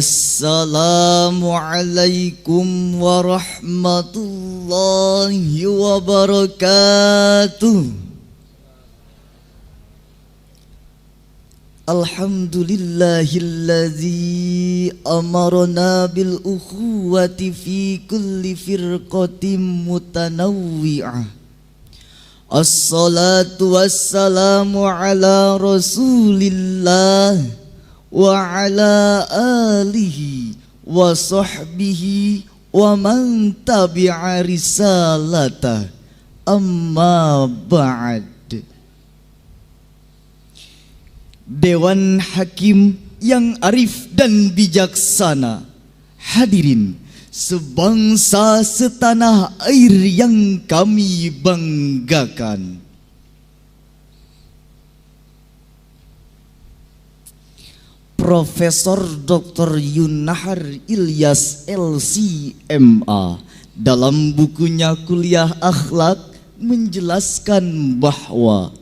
Assalamualaikum warahmatullahi wabarakatuh. Alhamdulillahilladzi amarna bil ukhuwati fi kulli firqatin mutanawwi'ah. Assalatu wassalamu ala rasulillah wa ala alihi wa sahbihi wa man tabi'a risalatah, amma ba'd. Dewan Hakim yang arif dan bijaksana, hadirin sebangsa setanah air yang kami banggakan. Profesor Dr. Yunahar Ilyas LC.MA dalam bukunya Kuliah Akhlak menjelaskan bahwa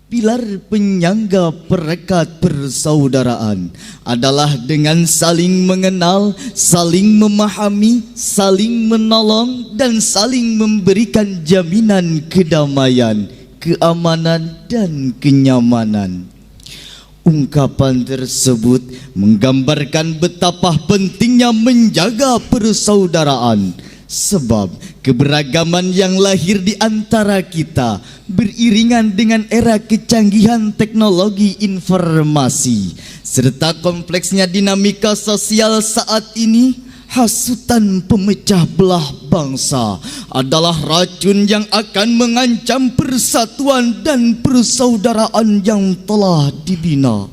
pilar penyangga perekat persaudaraan adalah dengan saling mengenal, saling memahami, saling menolong, dan saling memberikan jaminan kedamaian, keamanan, dan kenyamanan. Ungkapan tersebut menggambarkan betapa pentingnya menjaga persaudaraan, sebab keberagaman yang lahir di antara kita beriringan dengan era kecanggihan teknologi informasi serta kompleksnya dinamika sosial saat ini. Hasutan pemecah belah bangsa adalah racun yang akan mengancam persatuan dan persaudaraan yang telah dibina.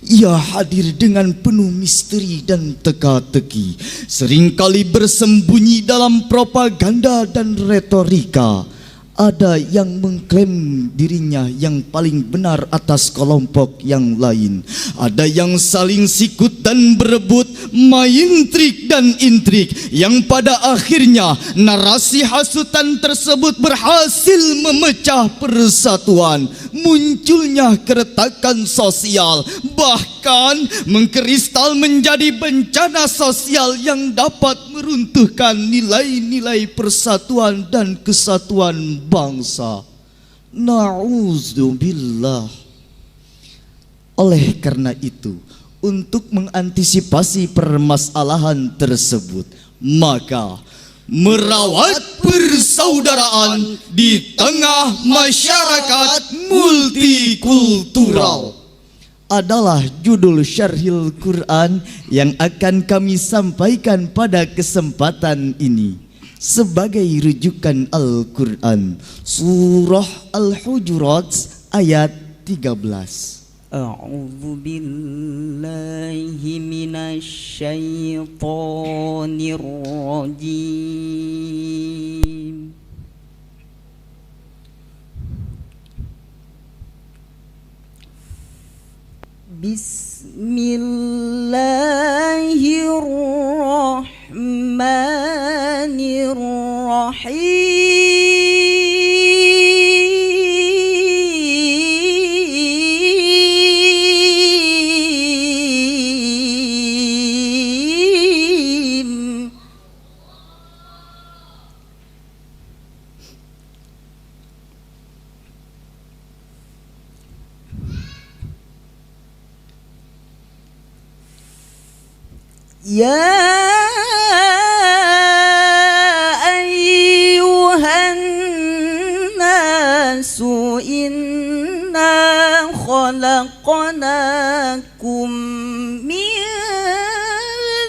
Ia hadir dengan penuh misteri dan teka-teki, seringkali bersembunyi dalam propaganda dan retorika. Ada yang mengklaim dirinya yang paling benar atas kelompok yang lain. Ada yang saling sikut dan berebut, main trik dan intrik, yang pada akhirnya narasi hasutan tersebut berhasil memecah persatuan. Munculnya keretakan sosial, bahkan mengkristal menjadi bencana sosial yang dapat meruntuhkan nilai-nilai persatuan dan kesatuan bangsa. Na'udzubillah. Oleh karena itu, untuk mengantisipasi permasalahan tersebut, maka merawat persaudaraan di tengah masyarakat multikultural adalah judul syarhil Quran yang akan kami sampaikan pada kesempatan ini. Sebagai rujukan Al-Quran, Surah Al-Hujurat ayat 13. A'udzu billahi minasy syaithanir rajim. Bismillahirrahmanirrahim. Ya ayyuhan nasu inna khalaqnakum min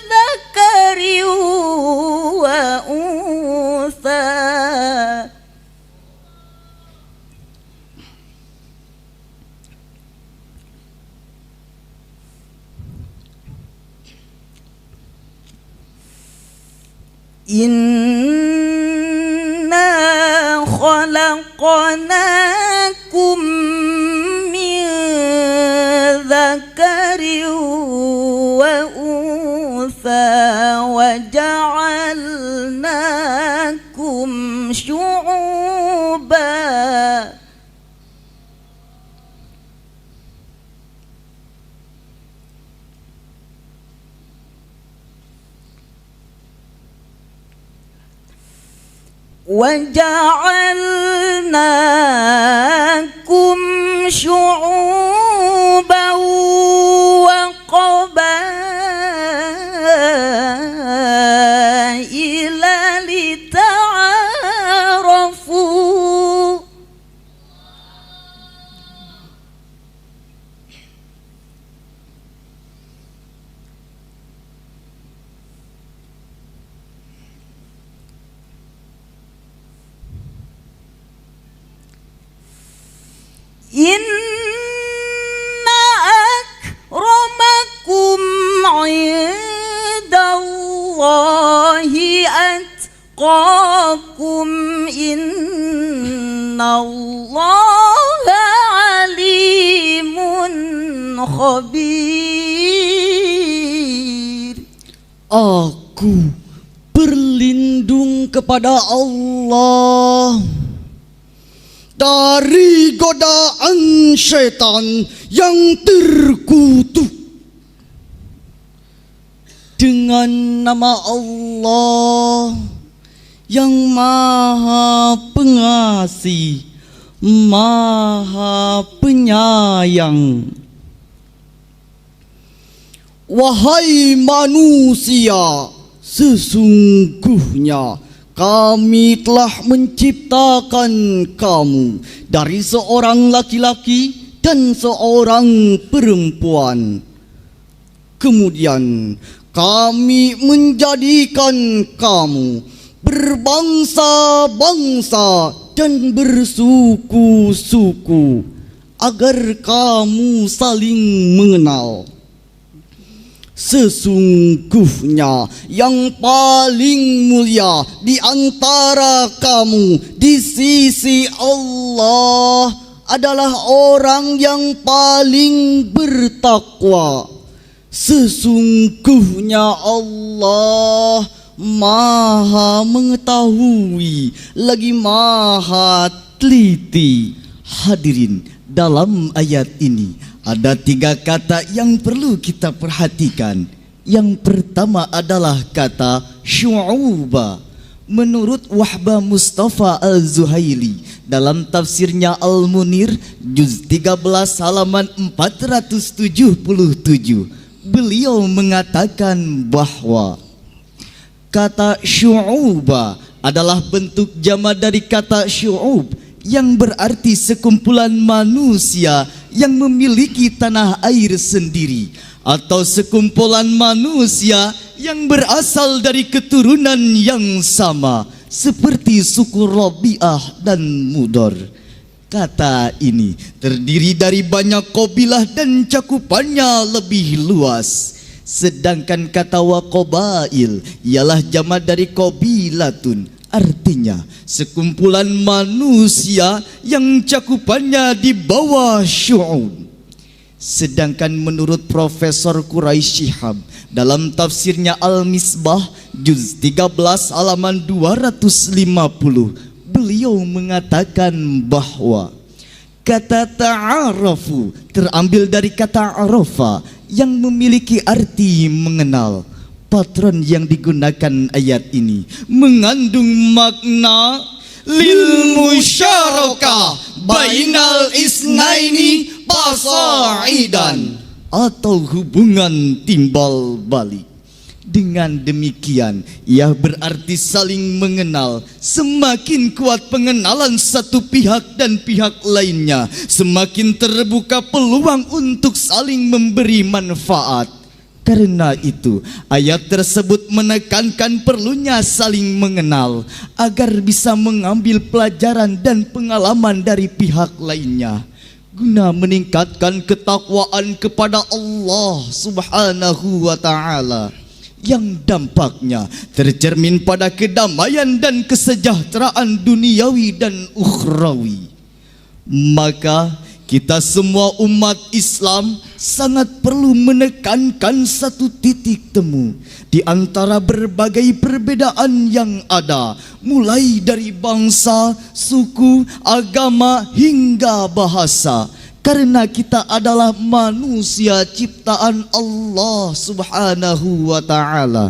dzakarin wa untha. Inna khalaqnakum min dzakarin wa untha wa ja'alnakum syu'uban وجعلناكم شعوبا وقبائل لتعارفوا Inna akramakum indallahi atqakum innallaha alimun khabir. Aku berlindung kepada Allah dari godaan syaitan yang terkutuk. Dengan nama Allah yang Maha Pengasih, Maha Penyayang. Wahai manusia, sesungguhnya kami telah menciptakan kamu dari seorang laki-laki dan seorang perempuan. Kemudian kami menjadikan kamu berbangsa-bangsa dan bersuku-suku agar kamu saling mengenal. Sesungguhnya yang paling mulia di antara kamu di sisi Allah adalah orang yang paling bertakwa. Sesungguhnya Allah Maha mengetahui lagi Maha teliti. Hadirin, dalam ayat ini ada 3 kata yang perlu kita perhatikan. Yang pertama adalah kata syu'uba. Menurut Wahbah Mustafa Al-Zuhaili dalam tafsirnya Al-Munir juz 13 halaman 477, beliau mengatakan bahwa kata syu'uba adalah bentuk jama dari kata syu'ub yang berarti sekumpulan manusia yang memiliki tanah air sendiri, atau sekumpulan manusia yang berasal dari keturunan yang sama seperti suku Rabi'ah dan Mudor. Kata ini terdiri dari banyak qabilah dan cakupannya lebih luas. Sedangkan kata waqabail ialah jama dari qabilatun, artinya sekumpulan manusia yang cakupannya di bawah syu'ub. Sedangkan menurut Profesor Quraisy Shihab dalam tafsirnya Al-Misbah juz 13 halaman 250, beliau mengatakan bahwa kata ta'arafu terambil dari kata arafa yang memiliki arti mengenal. Patron yang digunakan ayat ini mengandung makna lil musyarakah bainal isnaini fasaidan, atau hubungan timbal balik. Dengan demikian, ia berarti saling mengenal. Semakin kuat pengenalan satu pihak dan pihak lainnya, semakin terbuka peluang untuk saling memberi manfaat. Karena itu, ayat tersebut menekankan perlunya saling mengenal agar bisa mengambil pelajaran dan pengalaman dari pihak lainnya, guna meningkatkan ketakwaan kepada Allah Subhanahu wa Ta'ala, yang dampaknya tercermin pada kedamaian dan kesejahteraan duniawi dan ukhrawi. Maka kita semua umat Islam sangat perlu menekankan satu titik temu di antara berbagai perbedaan yang ada, mulai dari bangsa, suku, agama hingga bahasa. Karena kita adalah manusia ciptaan Allah Subhanahu wa Ta'ala.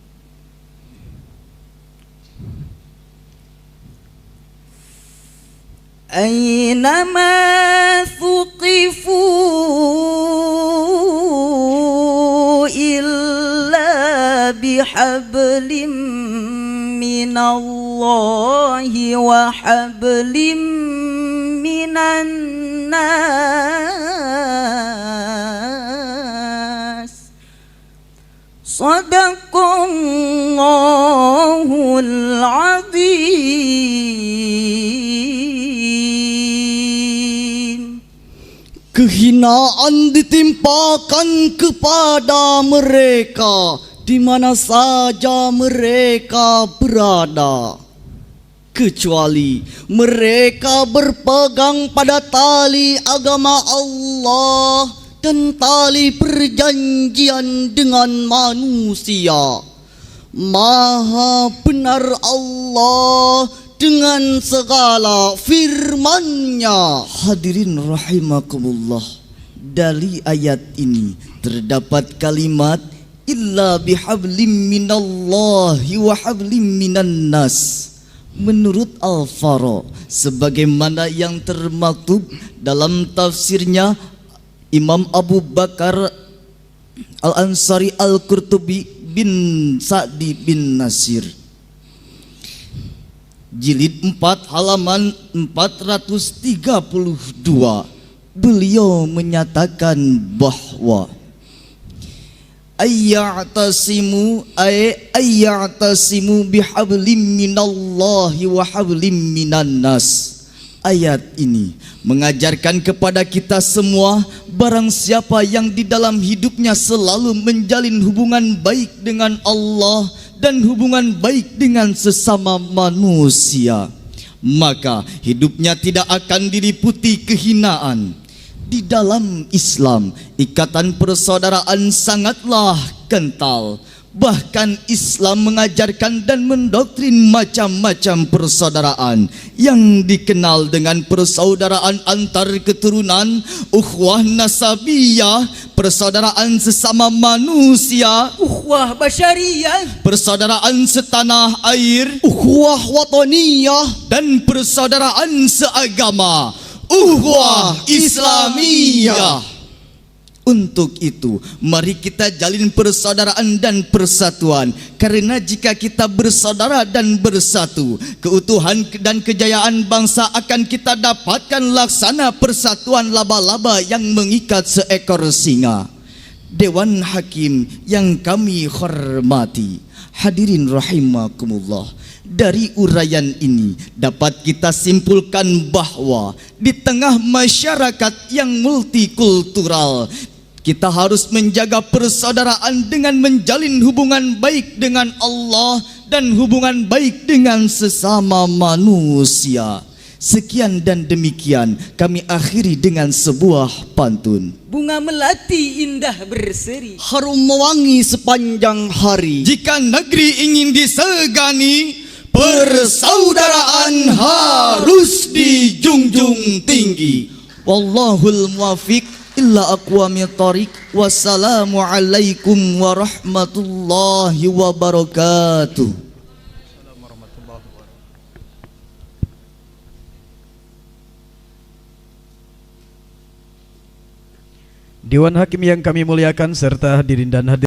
أينما ثقفوا إلا بحبل من الله وحبل من الناس صدق الله العظيم. Kehinaan ditimpakan kepada mereka di mana saja mereka berada, kecuali mereka berpegang pada tali agama Allah dan tali perjanjian dengan manusia. Maha benar Allah dengan segala firman-Nya. Hadirin rahimakumullah, dari ayat ini terdapat kalimat illa bihablim minallahi wa hablim minan nas. Menurut Al-Faro, sebagaimana yang termaktub dalam tafsirnya Imam Abu Bakar Al-Ansari Al-Qurtubi bin Sa'di bin Nasir, jilid 4 halaman 432, beliau menyatakan bahwa ayya'tasimu bihablim minallahi wa hablim minan nas. Ayat ini mengajarkan kepada kita semua, barang siapa yang di dalam hidupnya selalu menjalin hubungan baik dengan Allah dan hubungan baik dengan sesama manusia, maka hidupnya tidak akan diliputi kehinaan. Di dalam Islam, ikatan persaudaraan sangatlah kental. Bahkan Islam mengajarkan dan mendoktrin macam-macam persaudaraan yang dikenal dengan persaudaraan antar keturunan, ukhuwah nasabiyah, persaudaraan sesama manusia, Ukhuwah basyariyah, persaudaraan setanah air, Ukhuwah wataniyah, dan persaudaraan seagama, ukhuwah islamiyah. Untuk itu, mari kita jalin persaudaraan dan persatuan, karena jika kita bersaudara dan bersatu, keutuhan dan kejayaan bangsa akan kita dapatkan laksana persatuan laba-laba yang mengikat seekor singa. Dewan Hakim yang kami hormati, hadirin rahimakumullah, dari uraian ini dapat kita simpulkan bahwa di tengah masyarakat yang multikultural, kita harus menjaga persaudaraan dengan menjalin hubungan baik dengan Allah dan hubungan baik dengan sesama manusia. Sekian dan demikian kami akhiri dengan sebuah pantun. bunga melati indah berseri, harum mewangi sepanjang hari. Jika negeri ingin disegani, persaudaraan harus dijunjung tinggi. Wallahul muwaffiq illa aqwamit thoriq. Wassalamualaikum warahmatullahi wabarakatuh. Dewan Hakim yang kami muliakan serta hadirin dan hadirin